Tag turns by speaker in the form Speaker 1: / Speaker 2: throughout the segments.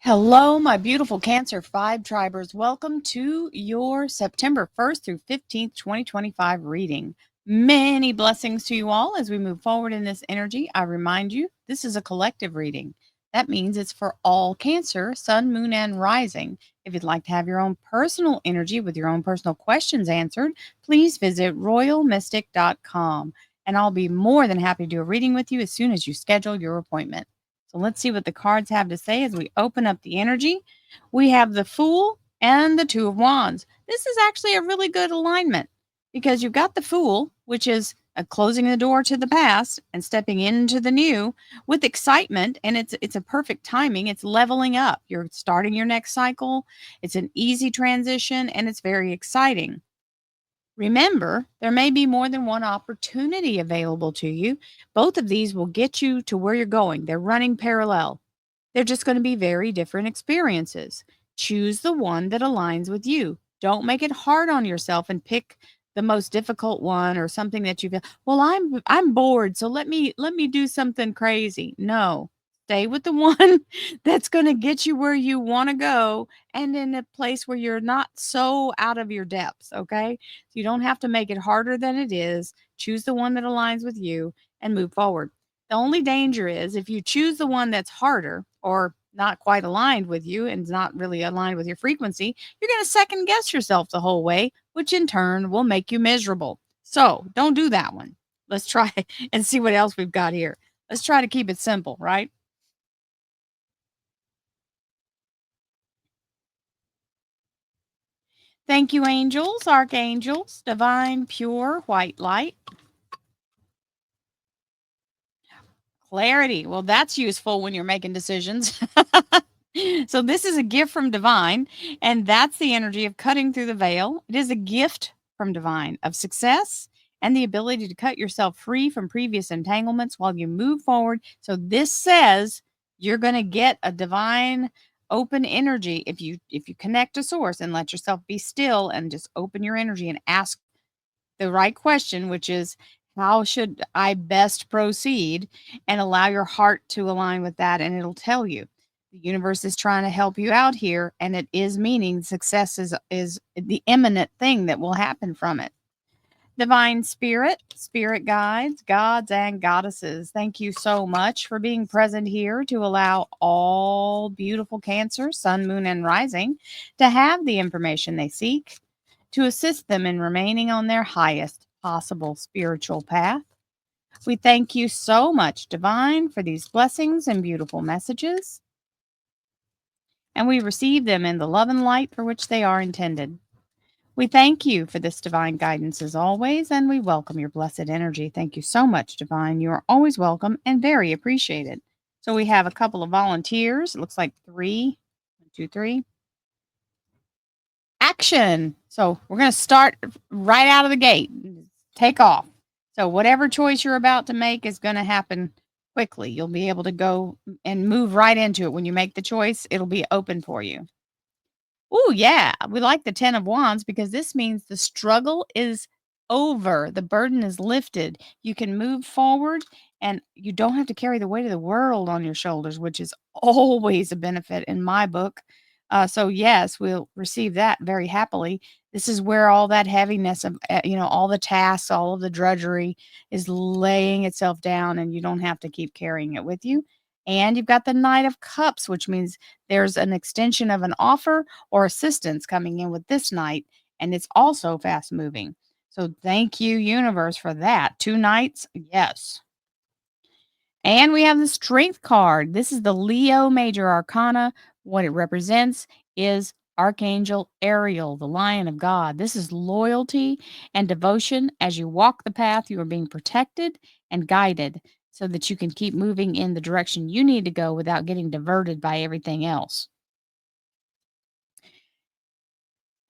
Speaker 1: Hello, my beautiful Cancer 5 tribers. Welcome to your September 1st through 15th, 2025 reading. Many blessings to you all as we move forward in this energy. I remind you, this is a collective reading. That means it's for all Cancer, Sun, Moon, and Rising. If you'd like to have your own personal energy with your own personal questions answered, please visit royalmystic.com and I'll be more than happy to do a reading with you as soon as you schedule your appointment. So let's see what the cards have to say as we open up the energy. We have the Fool and the Two of Wands. This is actually a really good alignment because you've got the Fool, which is closing the door to the past and stepping into the new with excitement, and it's a perfect timing. It's leveling up. You're starting your next cycle. It's an easy transition, and it's very exciting. Remember, there may be more than one opportunity available to you. Both of these will get you to where you're going. They're running parallel. They're just going to be very different experiences. Choose the one that aligns with you. Don't make it hard on yourself and pick the most difficult one or something that you feel, well, I'm bored, so let me do something crazy. No. Stay with the one that's going to get you where you want to go and in a place where you're not so out of your depths, okay? So you don't have to make it harder than it is. Choose the one that aligns with you and move forward. The only danger is if you choose the one that's harder or not quite aligned with you and is not really aligned with your frequency, you're going to second guess yourself the whole way, which in turn will make you miserable. So don't do that one. Let's try and see what else we've got here. Let's try to keep it simple, right? Thank you, angels, archangels, divine, pure, white light. Clarity. Well, that's useful when you're making decisions. So, this is a gift from divine, and that's the energy of cutting through the veil. It is a gift from divine of success and the ability to cut yourself free from previous entanglements while you move forward. So, this says you're going to get a divine open energy if you connect to source and let yourself be still and just open your energy and ask the right question, which is, how should I best proceed? And allow your heart to align with that, and it'll tell you. The universe is trying to help you out here, and it is meaning success is the imminent thing that will happen from it. Divine spirit, spirit guides, gods, and goddesses, thank you so much for being present here to allow all beautiful Cancer, Sun, Moon, and Rising to have the information they seek to assist them in remaining on their highest possible spiritual path. We thank you so much, Divine, for these blessings and beautiful messages, and we receive them in the love and light for which they are intended. We thank you for this divine guidance as always, and we welcome your blessed energy. Thank you so much, Divine. You are always welcome and very appreciated. So we have a couple of volunteers. It looks like three. 1, 2, 3. Action. So we're going to start right out of the gate. Take off. So whatever choice you're about to make is going to happen quickly. You'll be able to go and move right into it. When you make the choice, it'll be open for you. Oh, yeah. We like the 10 of Wands because this means the struggle is over. The burden is lifted. You can move forward and you don't have to carry the weight of the world on your shoulders, which is always a benefit in my book. So, yes, we'll receive that very happily. This is where all that heaviness of, all the tasks, all of the drudgery is laying itself down, and you don't have to keep carrying it with you. And you've got the Knight of Cups, which means there's an extension of an offer or assistance coming in with this night, and it's also fast moving. So thank you, universe, for that. 2 nights, yes. And we have the Strength card. This is the Leo Major Arcana. What it represents is Archangel Ariel, the Lion of God. This is loyalty and devotion. As you walk the path, you are being protected and guided so that you can keep moving in the direction you need to go without getting diverted by everything else.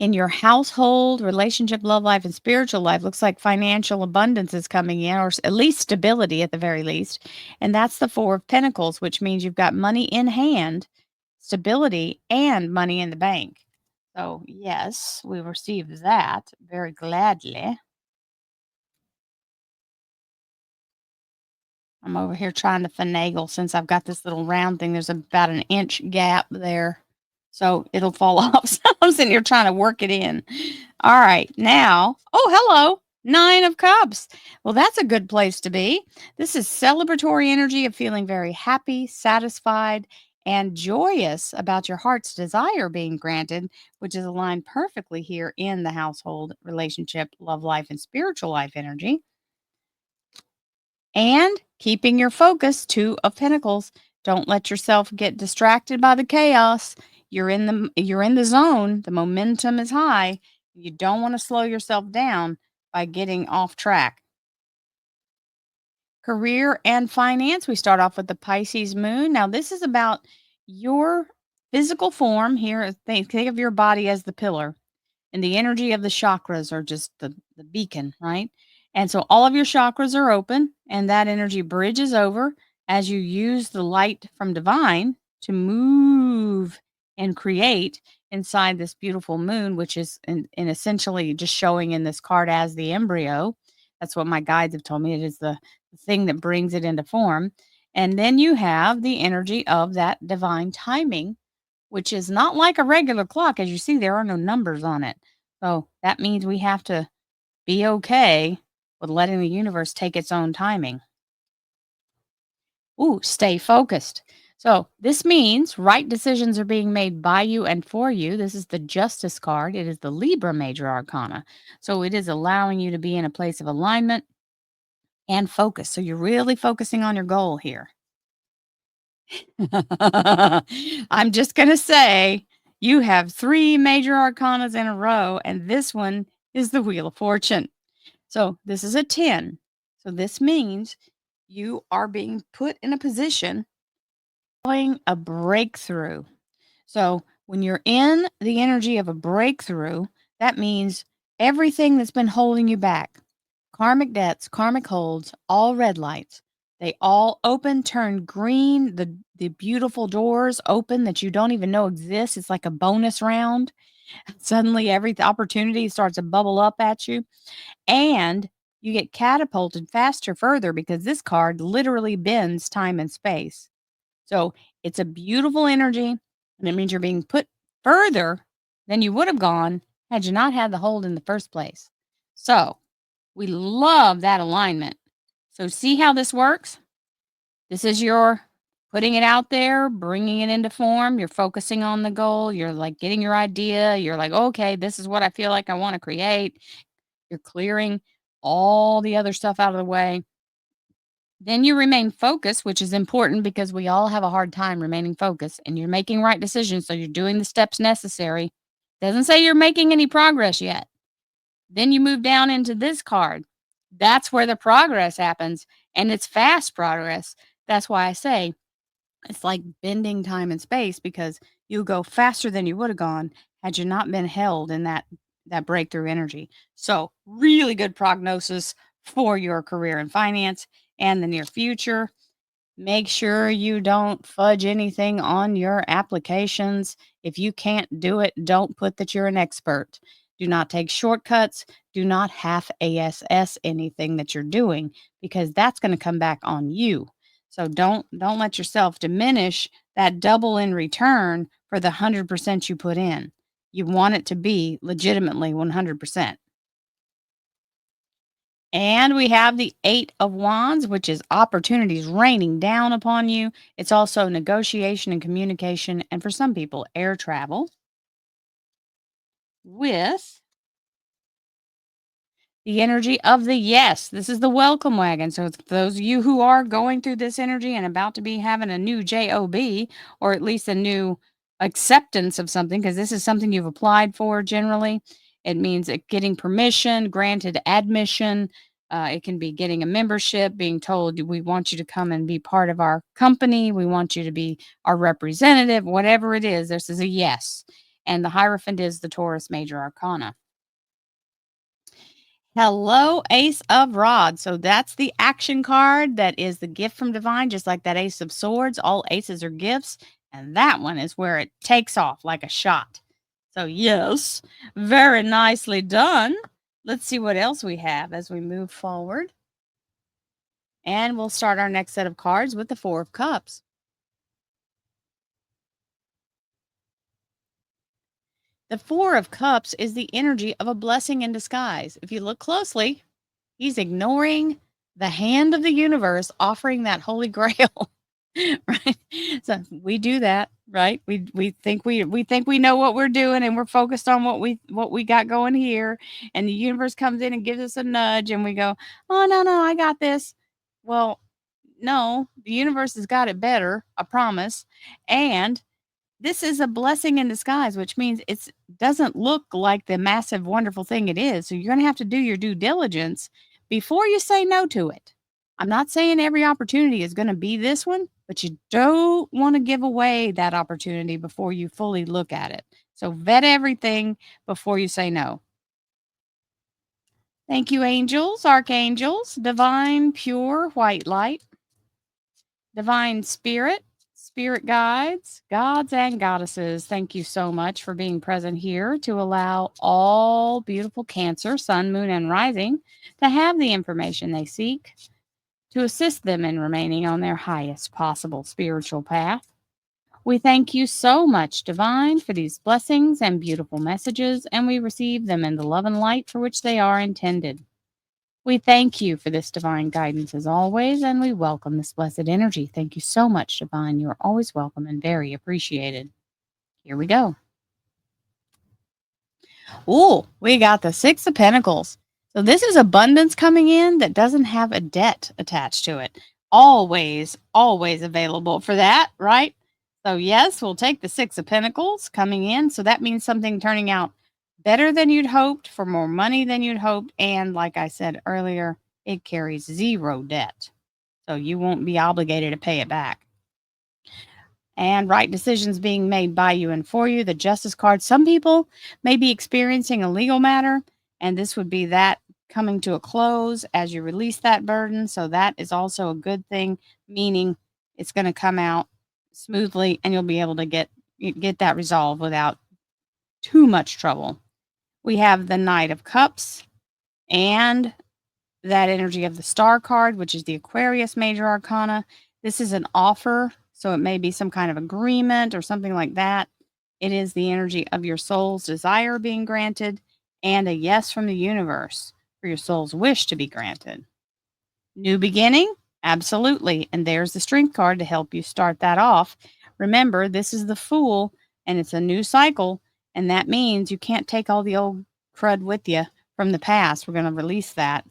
Speaker 1: In your household, relationship, love life, and spiritual life, looks like financial abundance is coming in, or at least stability at the very least. And that's the Four of Pentacles, which means you've got money in hand, stability, and money in the bank. So, yes, we receive that very gladly. I'm over here trying to finagle since I've got this little round thing. There's about an inch gap there. So it'll fall off. So I'm sitting here trying to work it in. All right. Now, oh, hello. 9 of Cups. Well, that's a good place to be. This is celebratory energy of feeling very happy, satisfied, and joyous about your heart's desire being granted, which is aligned perfectly here in the household, relationship, love life, and spiritual life energy. And keeping your focus, 2 of Pentacles. Don't let yourself get distracted by the chaos. You're in the zone. The momentum is high. You don't want to slow yourself down by getting off track. Career and finance. We start off with the Pisces moon. Now, this is about your physical form here. Think of your body as the pillar, and the energy of the chakras are just the beacon, right? And so all of your chakras are open, and that energy bridges over as you use the light from divine to move and create inside this beautiful moon, which is in essentially just showing in this card as the embryo. That's what my guides have told me. It is the thing that brings it into form. And then you have the energy of that divine timing, which is not like a regular clock. As you see, there are no numbers on it. So that means we have to be okay with letting the universe take its own timing. Ooh, stay focused. So this means right decisions are being made by you and for you. This is the Justice card. It is the Libra major arcana. So it is allowing you to be in a place of alignment and focus. So you're really focusing on your goal here. I'm just going to say you have 3 major arcanas in a row, and this one is the Wheel of Fortune. So this is a 10. So this means you are being put in a position following a breakthrough. So when you're in the energy of a breakthrough, that means everything that's been holding you back, karmic debts, karmic holds, all red lights, they all open, turn green. The beautiful doors open that you don't even know exist. It's like a bonus round. Suddenly every opportunity starts to bubble up at you, and you get catapulted faster further because this card literally bends time and space. So it's a beautiful energy, and it means you're being put further than you would have gone had you not had the hold in the first place. So we love that alignment. So see how this works? This is your putting it out there, bringing it into form. You're focusing on the goal. You're like getting your idea. You're like, okay, this is what I feel like I want to create. You're clearing all the other stuff out of the way. Then you remain focused, which is important because we all have a hard time remaining focused, and you're making right decisions. So you're doing the steps necessary. Doesn't say you're making any progress yet. Then you move down into this card. That's where the progress happens, and it's fast progress. That's why I say it's like bending time and space, because you go faster than you would have gone had you not been held in that breakthrough energy. So, really good prognosis for your career and finance and the near future. Make sure you don't fudge anything on your applications. If you can't do it, don't put that you're an expert. Do not take shortcuts. Do not half ASS anything that you're doing, because that's going to come back on you. So don't let yourself diminish that double in return for the 100% you put in. You want it to be legitimately 100%. And we have the 8 of Wands, which is opportunities raining down upon you. It's also negotiation and communication, and for some people, air travel. With the energy of the yes. This is the welcome wagon. So it's those of you who are going through this energy and about to be having a new job, or at least a new acceptance of something, because this is something you've applied for generally. It means getting permission, granted admission. It can be getting a membership, being told, we want you to come and be part of our company. We want you to be our representative, whatever it is. This is a yes. And the Hierophant is the Taurus major arcana. Hello, Ace of Rods. So that's the action card. That is the gift from divine, just like that Ace of Swords. All aces are gifts. And that one is where it takes off like a shot. So, yes, very nicely done. Let's see what else we have as we move forward. And we'll start our next set of cards with the Four of Cups. The Four of Cups is the energy of a blessing in disguise. If you look closely, he's ignoring the hand of the universe offering that holy grail. Right? So we do that, right? We think we think we know what we're doing and we're focused on what we got going here, and the universe comes in and gives us a nudge and we go, "Oh, no, I got this." Well, no, the universe has got it better, I promise. And this is a blessing in disguise, which means it doesn't look like the massive, wonderful thing it is. So you're going to have to do your due diligence before you say no to it. I'm not saying every opportunity is going to be this one, but you don't want to give away that opportunity before you fully look at it. So vet everything before you say no. Thank you, angels, archangels, divine, pure white light, divine spirit, spirit guides, gods, and goddesses. Thank you so much for being present here to allow all beautiful Cancer, Sun, Moon, and Rising to have the information they seek to assist them in remaining on their highest possible spiritual path. We thank you so much, Divine, for these blessings and beautiful messages, and we receive them in the love and light for which they are intended. We thank you for this divine guidance as always, and we welcome this blessed energy. Thank you so much, Divine. You are always welcome and very appreciated. Here we go. Ooh, we got the Six of Pentacles. So this is abundance coming in that doesn't have a debt attached to it. Always, always available for that, right? So yes, we'll take the Six of Pentacles coming in. So that means something turning out better than you'd hoped, for more money than you'd hoped. And like I said earlier, it carries zero debt. So you won't be obligated to pay it back. And right decisions being made by you and for you. The Justice card. Some people may be experiencing a legal matter, and this would be that coming to a close as you release that burden. So that is also a good thing, meaning it's going to come out smoothly and you'll be able to get that resolved without too much trouble. We have the Knight of Cups and that energy of the Star card, which is the Aquarius major arcana. This is an offer, so it may be some kind of agreement or something like that. It is the energy of your soul's desire being granted and a yes from the universe for your soul's wish to be granted. New beginning? Absolutely. And there's the Strength card to help you start that off. Remember, this is the Fool and it's a new cycle. And that means you can't take all the old crud with you from the past. We're going to release that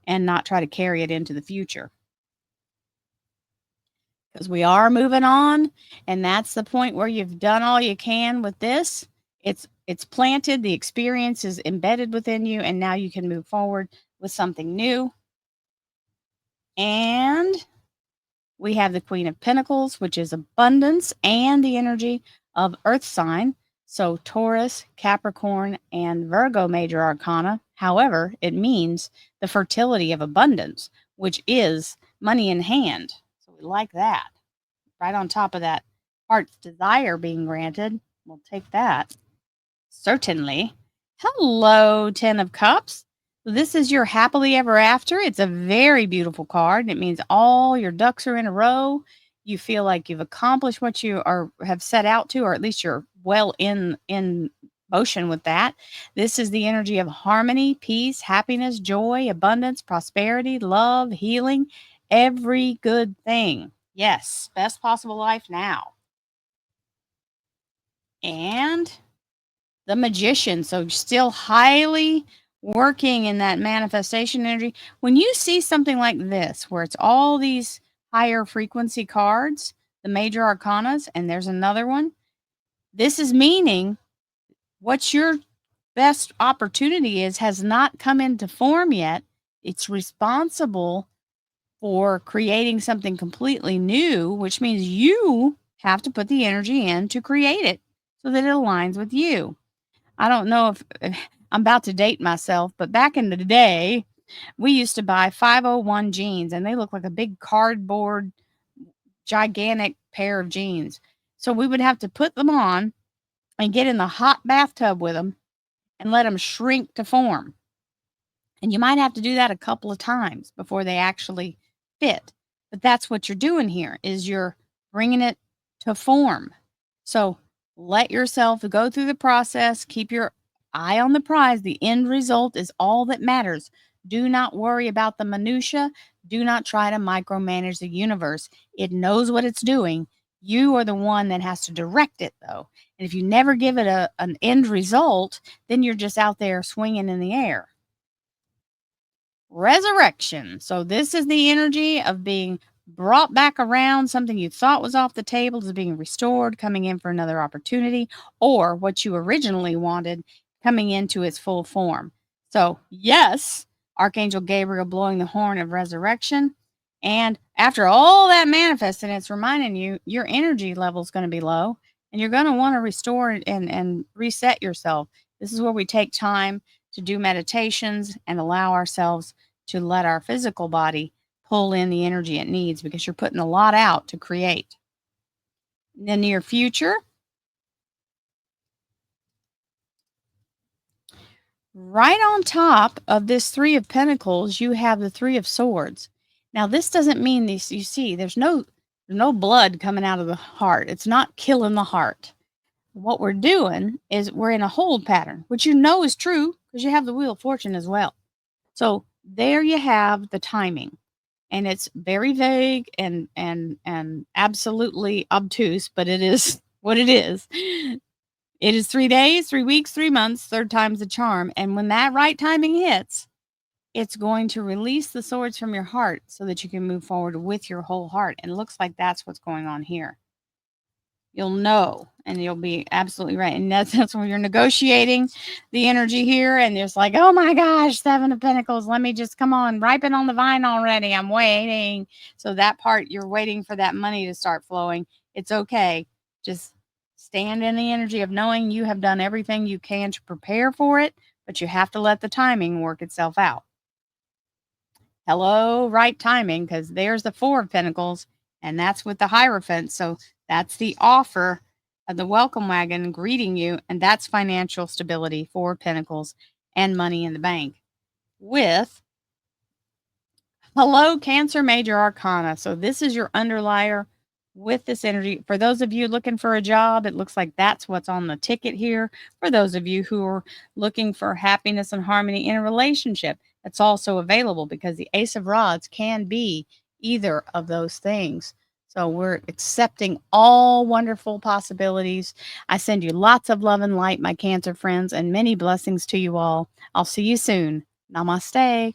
Speaker 1: and not try to carry it into the future. Because we are moving on, and that's the point where you've done all you can with this. It's planted, the experience is embedded within you, and now you can move forward with something new. And we have the Queen of Pentacles, which is abundance and the energy of Earth sign. So Taurus, Capricorn, and Virgo major arcana. However, it means the fertility of abundance, which is money in hand. So we like that. Right on top of that heart's desire being granted. We'll take that. Certainly. Hello, Ten of Cups. This is your happily ever after. It's a very beautiful card. It means all your ducks are in a row. You feel like you've accomplished what you have set out to, or at least you're well in motion with that. This is the energy of harmony, peace, happiness, joy, abundance, prosperity, love, healing, every good thing. Yes, best possible life now. And the Magician. So still highly working in that manifestation energy. When you see something like this, where it's all these higher frequency cards, the major arcanas, and there's another one, this is meaning what your best opportunity has not come into form yet. It's responsible for creating something completely new, which means you have to put the energy in to create it so that it aligns with you. I don't know if I'm about to date myself, but back in the day, we used to buy 501 jeans and they look like a big cardboard, gigantic pair of jeans. So we would have to put them on and get in the hot bathtub with them and let them shrink to form. And you might have to do that a couple of times before they actually fit. But that's what you're doing here is you're bringing it to form. So let yourself go through the process. Keep your eye on the prize. The end result is all that matters. Do not worry about the minutia. Do not try to micromanage the universe. It knows what it's doing. You are the one that has to direct it, though. And if you never give it an end result, then you're just out there swinging in the air. Resurrection. So this is the energy of being brought back around. Something you thought was off the table is being restored, coming in for another opportunity, or what you originally wanted coming into its full form. So yes, Archangel Gabriel blowing the horn of resurrection. And after all that manifesting, it's reminding you your energy level is going to be low and you're going to want to restore and reset yourself. This is where we take time to do meditations and allow ourselves to let our physical body pull in the energy it needs because you're putting a lot out to create. In the near future, right on top of this Three of Pentacles, you have the Three of Swords. Now, this doesn't mean this, you see, there's no blood coming out of the heart. It's not killing the heart. What we're doing is we're in a hold pattern, which you know is true because you have the Wheel of Fortune as well. So there you have the timing. And it's very vague and absolutely obtuse, but it is what it is. It is 3 days, 3 weeks, 3 months, third time's the charm. And when that right timing hits, it's going to release the swords from your heart so that you can move forward with your whole heart. And it looks like that's what's going on here. You'll know, and you'll be absolutely right. And that's when you're negotiating the energy here. And it's like, oh my gosh, Seven of Pentacles. Let me just come on, ripen on the vine already. I'm waiting. So that part, you're waiting for that money to start flowing. It's okay. Just stand in the energy of knowing you have done everything you can to prepare for it, but you have to let the timing work itself out. Hello, right timing, because there's the Four of Pentacles, and that's with the Hierophant. So that's the offer of the welcome wagon greeting you, and that's financial stability, Four of Pentacles, and money in the bank. With hello, Cancer Major Arcana. So this is your underlier with this energy. For those of you looking for a job, it looks like that's what's on the ticket here. For those of you who are looking for happiness and harmony in a relationship, that's also available because the Ace of Rods can be either of those things. So we're accepting all wonderful possibilities. I send you lots of love and light, my Cancer friends, and many blessings to you all. I'll see you soon. Namaste.